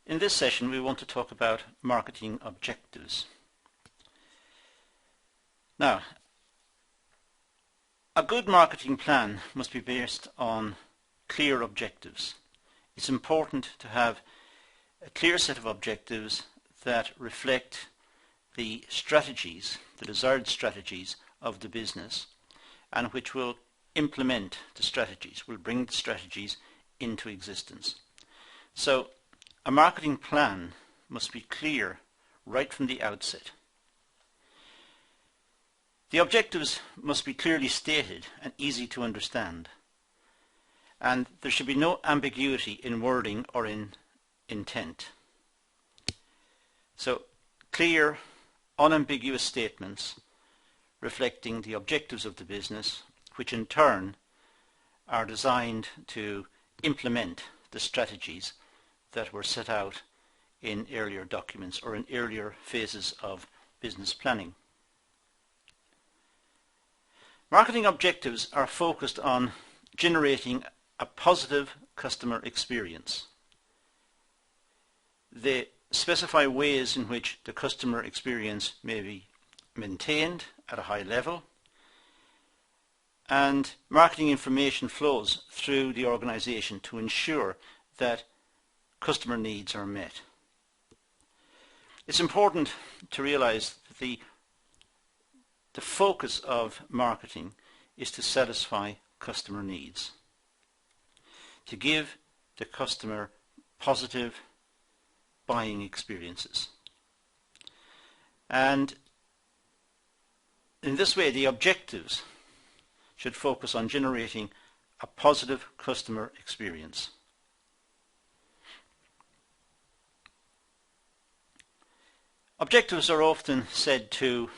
In this session we want to talk about marketing objectives. Now, a good marketing plan must be based on clear objectives. It's important to have a clear set of objectives that reflect the strategies, the desired strategies of the business, and which will implement the strategies, will bring the strategies into existence. So a marketing plan must be clear right from the outset. The objectives must be clearly stated and easy to understand, and there should be no ambiguity in wording or in intent. So clear, unambiguous statements reflecting the objectives of the business, which in turn are designed to implement the strategies that were set out in earlier documents or in earlier phases of business planning. Marketing objectives are focused on generating a positive customer experience. They specify ways in which the customer experience may be maintained at a high level, and marketing information flows through the organization to ensure that customer needs are met. It's important to realize that the focus of marketing is to satisfy customer needs, to give the customer positive buying experiences. And in this way, the objectives should focus on generating a positive customer experience. Objectives are often said to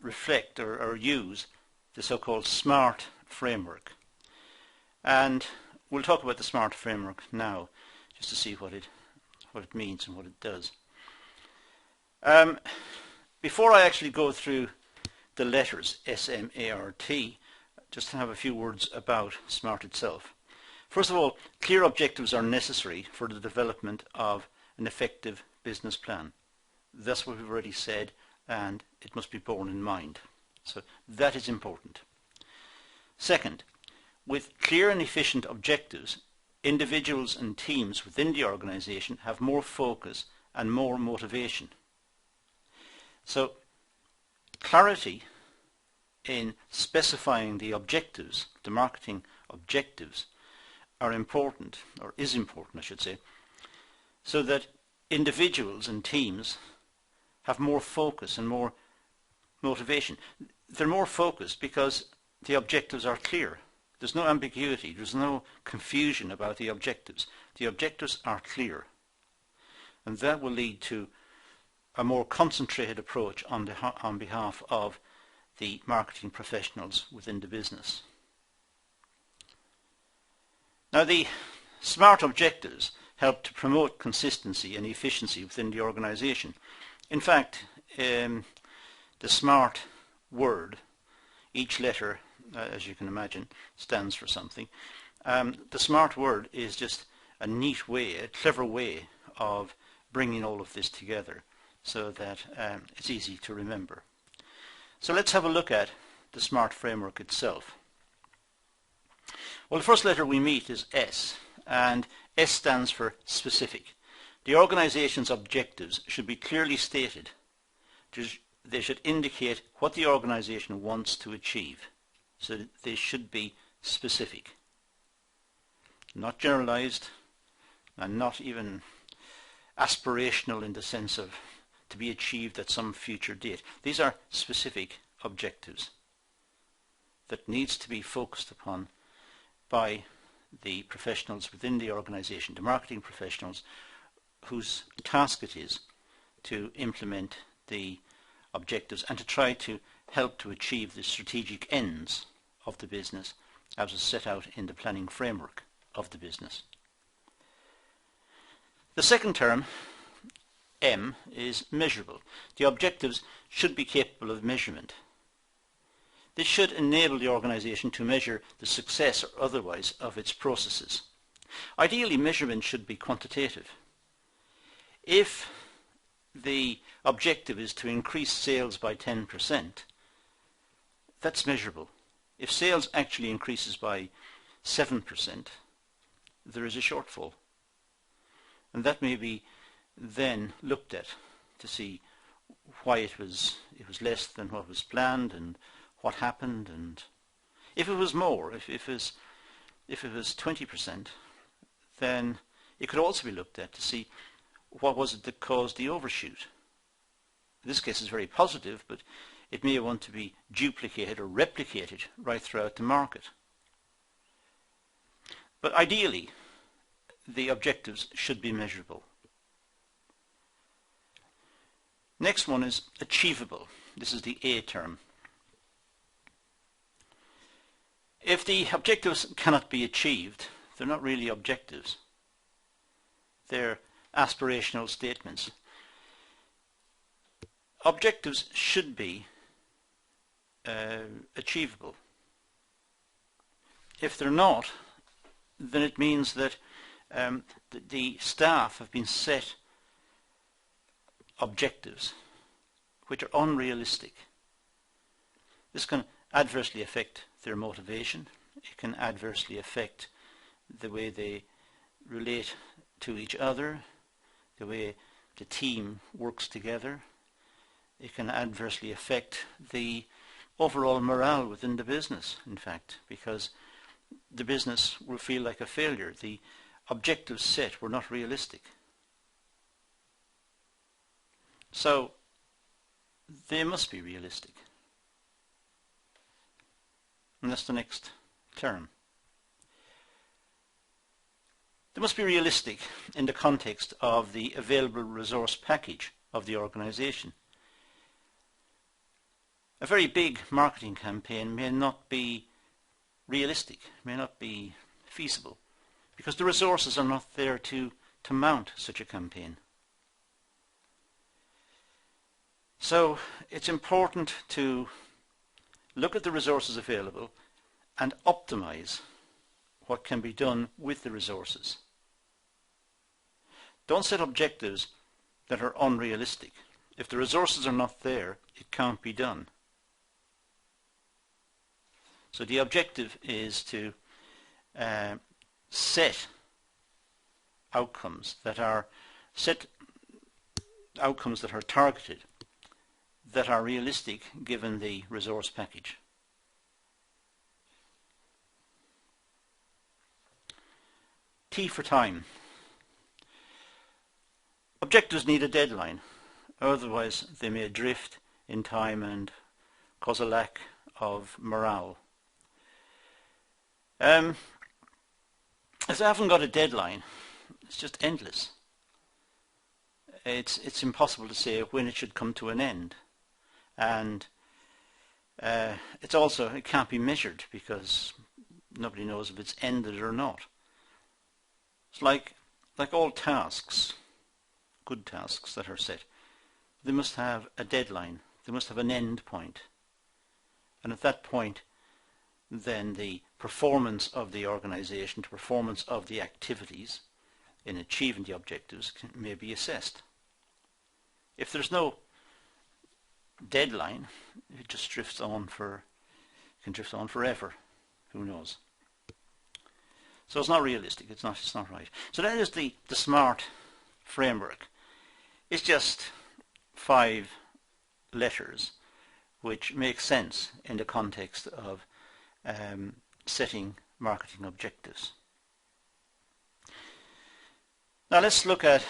reflect or use the so-called SMART framework. And we'll talk about the SMART framework now, just to see what it means and what it does. Before I actually go through the letters S-M-A-R-T, just to have a few words about SMART itself. First of all, clear objectives are necessary for the development of an effective business plan. That's what we've already said, and it must be borne in mind. So that is important. Second, with clear and efficient objectives, individuals and teams within the organization have more focus and more motivation. So clarity in specifying the objectives, the marketing objectives, are important, or is important I should say, so that individuals and teams have more focus and more motivation. They're more focused because the objectives are clear. There's no ambiguity, there's no confusion about the objectives. The objectives are clear, and that will lead to a more concentrated approach on behalf of the marketing professionals within the business. Now, the SMART objectives help to promote consistency and efficiency within the organization. In fact, the SMART word, each letter, as you can imagine, stands for something. The SMART word is just a neat way, a clever way of bringing all of this together so that it's easy to remember. So let's have a look at the SMART framework itself. Well, the first letter we meet is S, and S stands for specific. The organization's objectives should be clearly stated. They should indicate what the organization wants to achieve. So they should be specific, not generalized, and not even aspirational in the sense of to be achieved at some future date. These are specific objectives that needs to be focused upon by the professionals within the organization, the marketing professionals, whose task it is to implement the objectives and to try to help to achieve the strategic ends of the business as is set out in the planning framework of the business. The second term, M, is measurable. The objectives should be capable of measurement. This should enable the organization to measure the success or otherwise of its processes. Ideally, measurement should be quantitative. If the objective is to increase sales by 10%, that's measurable. If sales actually increases by 7%, there is a shortfall. And that may be then looked at to see why it was less than what was planned and what happened. And if it was more, if it was 20%, then it could also be looked at to see what was it that caused the overshoot. In this case it's very positive, but it may want to be duplicated or replicated right throughout the market. But ideally, the objectives should be measurable. Next one is achievable. This is the A term. If the objectives cannot be achieved, they're not really objectives. They're aspirational statements. Objectives should be achievable. If they're not, then it means that the staff have been set objectives which are unrealistic. This can adversely affect their motivation. It can adversely affect the way they relate to each other, the way the team works together. It can adversely affect the overall morale within the business, in fact, because the business will feel like a failure. The objectives set were not realistic. So they must be realistic. And that's the next term. They must be realistic in the context of the available resource package of the organization. A very big marketing campaign may not be realistic, may not be feasible, because the resources are not there to mount such a campaign. So it's important to look at the resources available and optimize what can be done with the resources. Don't set objectives that are unrealistic. If the resources are not there, it can't be done. So the objective is to set outcomes that are targeted, that are realistic given the resource package. T for time. Objectives need a deadline, otherwise they may drift in time and cause a lack of morale. If they haven't got a deadline, it's just endless. It's impossible to say when it should come to an end. And it can't be measured because nobody knows if it's ended or not. It's like all tasks, good tasks that are set, they must have a deadline, they must have an end point. And at that point, then the performance of the organization, the performance of the activities in achieving the objectives may be assessed. If there's no deadline, it just drifts on can drift on forever. Who knows? So it's not realistic. It's not right. So that is the SMART framework. It's just 5 letters which make sense in the context of setting marketing objectives. Now let's look at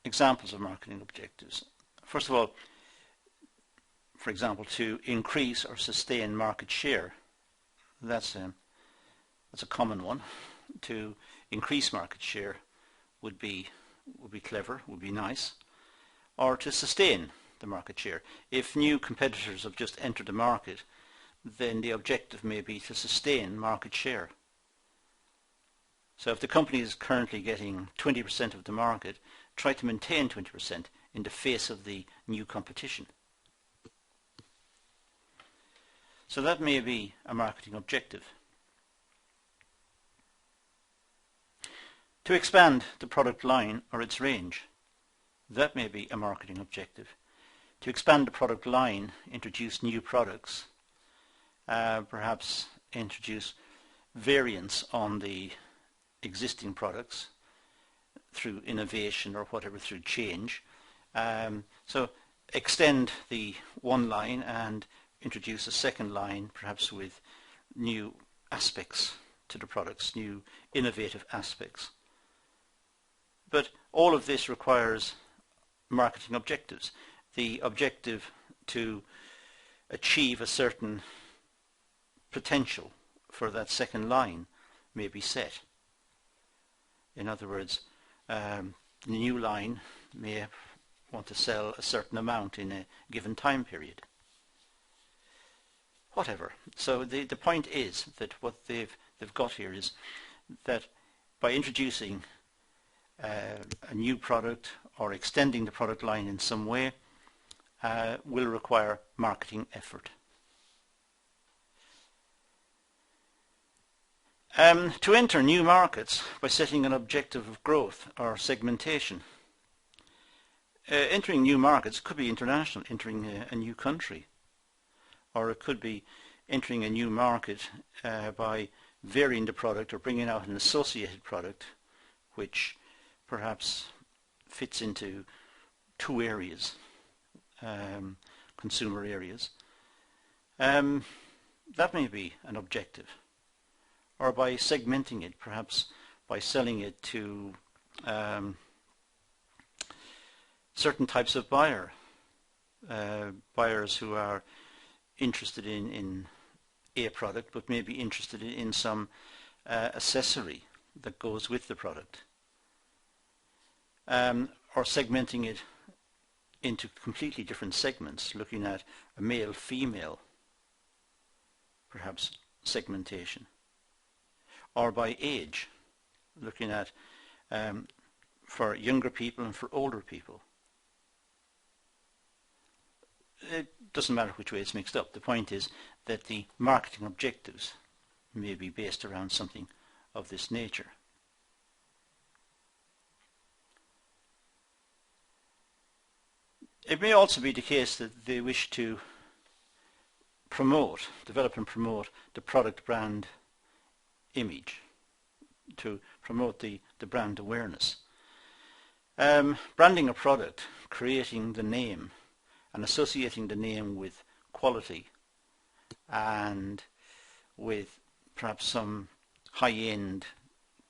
examples of marketing objectives. First of all, for example, to increase or sustain market share. That's a common one. To increase market share would be clever, would be nice. Or to sustain the market share. If new competitors have just entered the market, then the objective may be to sustain market share. So if the company is currently getting 20% of the market, try to maintain 20% in the face of the new competition. So that may be a marketing objective. To expand the product line or its range, that may be a marketing objective. To expand the product line, introduce new products, perhaps introduce variants on the existing products through innovation or whatever, through change. So extend the one line and introduce a second line, perhaps with new aspects to the products, new innovative aspects. But all of this requires marketing objectives. The objective to achieve a certain potential for that second line may be set. In other words, the new line may want to sell a certain amount in a given time period. Whatever. So the point is that what they've got here is that by introducing a new product or extending the product line in some way will require marketing effort. To enter new markets by setting an objective of growth or segmentation. Entering new markets could be international, entering a new country, or it could be entering a new market by varying the product or bringing out an associated product which perhaps fits into two areas, consumer areas. That may be an objective. Or by segmenting it, perhaps by selling it to certain types of buyers who are interested in a product but may be interested in some accessory that goes with the product. Or segmenting it into completely different segments, looking at a male-female, perhaps, segmentation. Or by age, looking at for younger people and for older people. It doesn't matter which way it's mixed up. The point is that the marketing objectives may be based around something of this nature. It may also be the case that they wish to develop and promote the product brand image, to promote the brand awareness. Branding a product, creating the name and associating the name with quality and with perhaps some high-end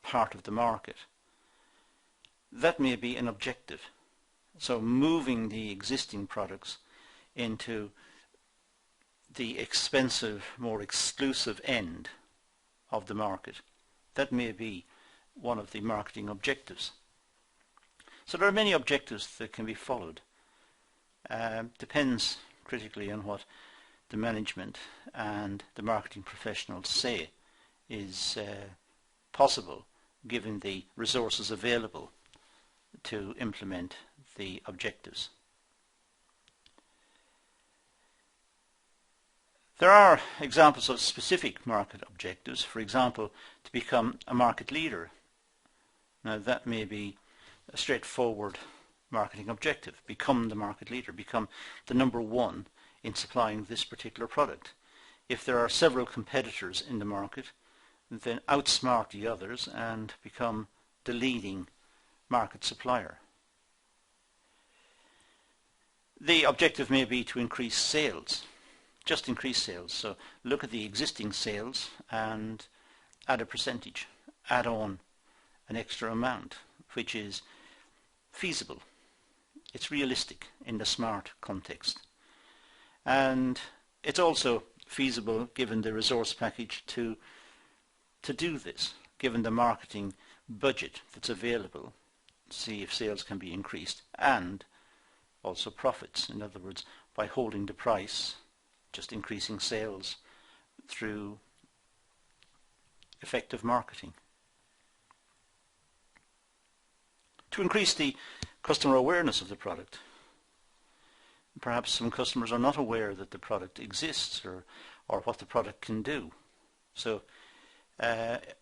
part of the market, that may be an objective. So moving the existing products into the expensive, more exclusive end of the market, that may be one of the marketing objectives. So there are many objectives that can be followed. Depends critically on what the management and the marketing professionals say is possible given the resources available to implement the objectives. There are examples of specific market objectives, for example, to become a market leader. Now that may be a straightforward marketing objective. Become the market leader, become the number one in supplying this particular product. If there are several competitors in the market, then outsmart the others and become the leading market supplier. The objective may be to increase sales, just increase sales. So look at the existing sales and add a percentage, add on an extra amount, which is feasible. It's realistic in the smart context. And it's also feasible given the resource package to do this, given the marketing budget that's available, see if sales can be increased, and also profits. In other words, by holding the price, just increasing sales through effective marketing. To increase the customer awareness of the product. Perhaps some customers are not aware that the product exists or what the product can do. So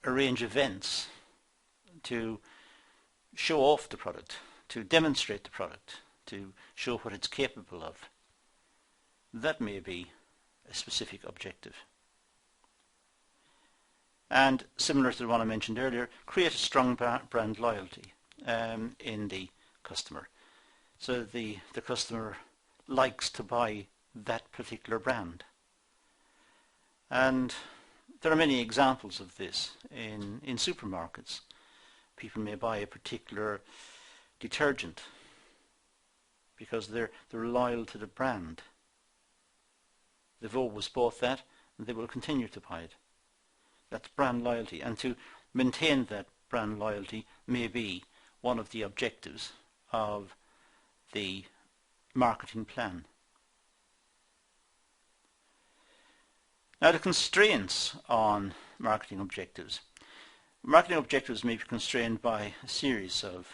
arrange events to show off the product, to demonstrate the product, to show what it's capable of. That may be a specific objective. And similar to the one I mentioned earlier, create a strong brand loyalty in the customer. So the customer likes to buy that particular brand. And there are many examples of this in supermarkets. People may buy a particular detergent because they're loyal to the brand. They've always bought that and they will continue to buy it. That's brand loyalty, and to maintain that brand loyalty may be one of the objectives of the marketing plan. Now, the constraints on marketing objectives. Marketing objectives may be constrained by a series of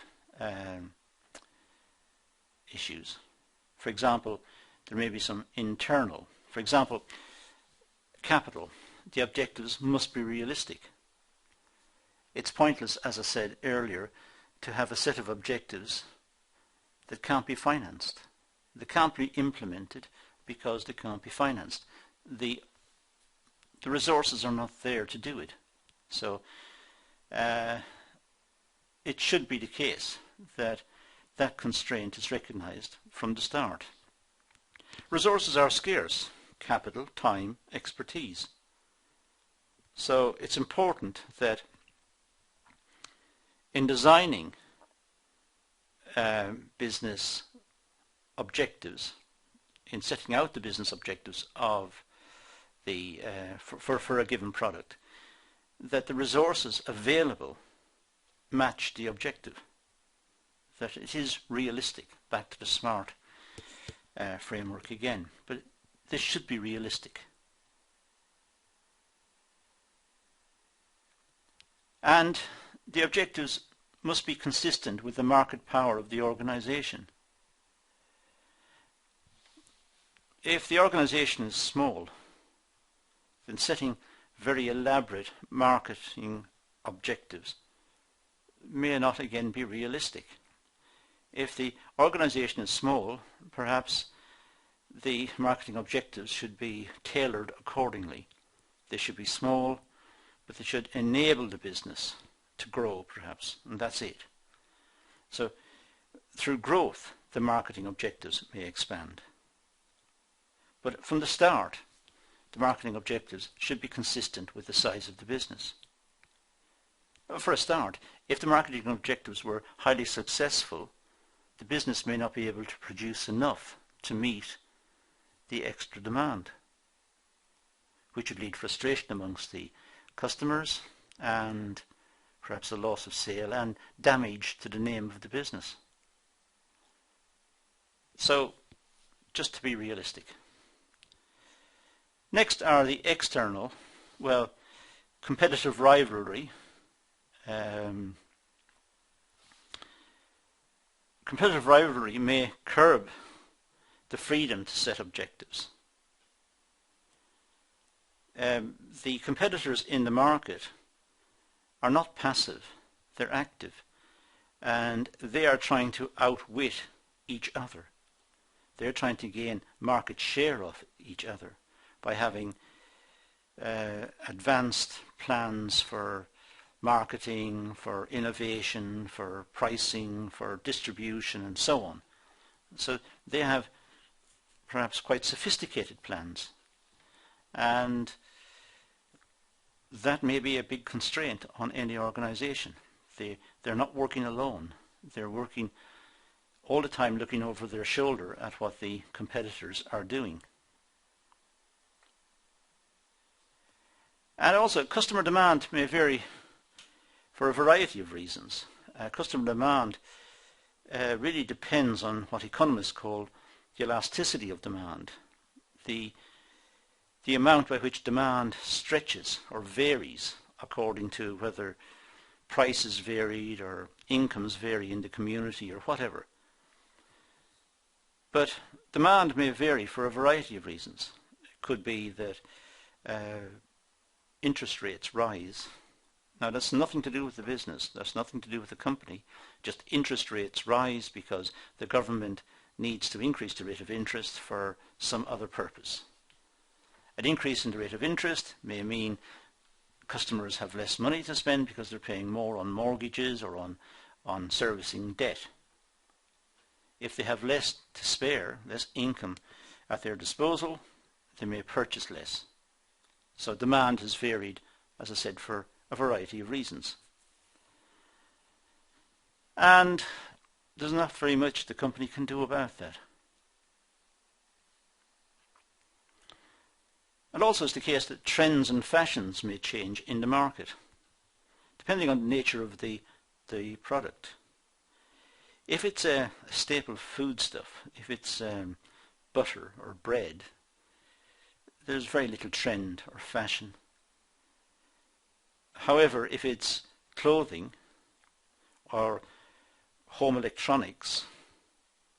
issues. For example, there may be some internal. For example, capital. The objectives must be realistic. It's pointless, as I said earlier, to have a set of objectives that can't be financed. They can't be implemented because they can't be financed. The resources are not there to do it. So it should be the case that that constraint is recognized from the start. Resources are scarce: capital, time, expertise. So it's important that in designing business objectives, in setting out the business objectives of the for a given product, that the resources available match the objective, that it is realistic. Back to the SMART framework again, but this should be realistic. And the objectives must be consistent with the market power of the organization. If the organization is small, then setting very elaborate marketing objectives may not again be realistic. If the organization is small, perhaps the marketing objectives should be tailored accordingly. They should be small, but they should enable the business to grow, perhaps, and that's it. So through growth, the marketing objectives may expand. But from the start, the marketing objectives should be consistent with the size of the business. For a start, if the marketing objectives were highly successful, the business may not be able to produce enough to meet the extra demand, which would lead frustration amongst the customers and perhaps a loss of sale and damage to the name of the business. So, just to be realistic. Next are the external, well, competitive rivalry. Competitive rivalry may curb the freedom to set objectives. The competitors in the market are not passive, they're active, and they are trying to outwit each other. They're trying to gain market share of each other by having advanced plans for marketing, for innovation, for pricing, for distribution, and so on. So they have perhaps quite sophisticated plans, and that may be a big constraint on any organization. They're not working alone. They're working all the time looking over their shoulder at what the competitors are doing. And also, customer demand may vary for a variety of reasons. Customer demand really depends on what economists call the elasticity of demand, the amount by which demand stretches or varies according to whether prices varied or incomes vary in the community or whatever. But demand may vary for a variety of reasons. It could be that interest rates rise, Now that's nothing to do with the business, that's nothing to do with the company, just interest rates rise because the government needs to increase the rate of interest for some other purpose. An increase in the rate of interest may mean customers have less money to spend because they're paying more on mortgages or on servicing debt. If they have less to spare, less income at their disposal, they may purchase less. So demand has varied, as I said, for a variety of reasons. And there's not very much the company can do about that. And also it's the case that trends and fashions may change in the market, depending on the nature of the product. If it's a staple foodstuff, if it's butter or bread, there's very little trend or fashion. However, if it's clothing or home electronics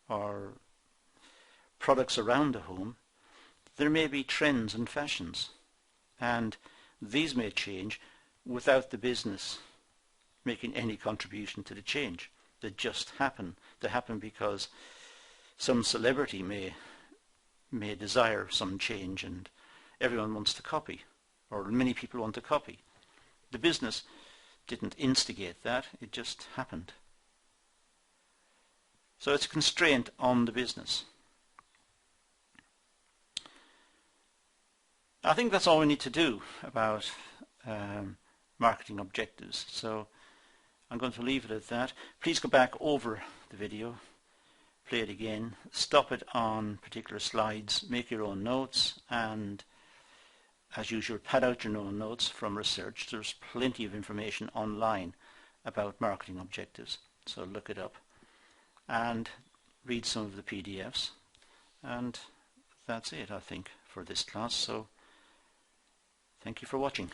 or products around the home, there may be trends and fashions, and these may change without the business making any contribution to the change. They just happen. They happen because some celebrity may desire some change and everyone wants to copy, or many people want to copy. The business didn't instigate that, it just happened. So it's a constraint on the business. I think that's all we need to do about marketing objectives. So I'm going to leave it at that. Please go back over the video, play it again, stop it on particular slides, make your own notes, and as usual, pad out your own notes from research. There's plenty of information online about marketing objectives, so look it up and read some of the PDFs. And that's it, I think, for this class. So thank you for watching.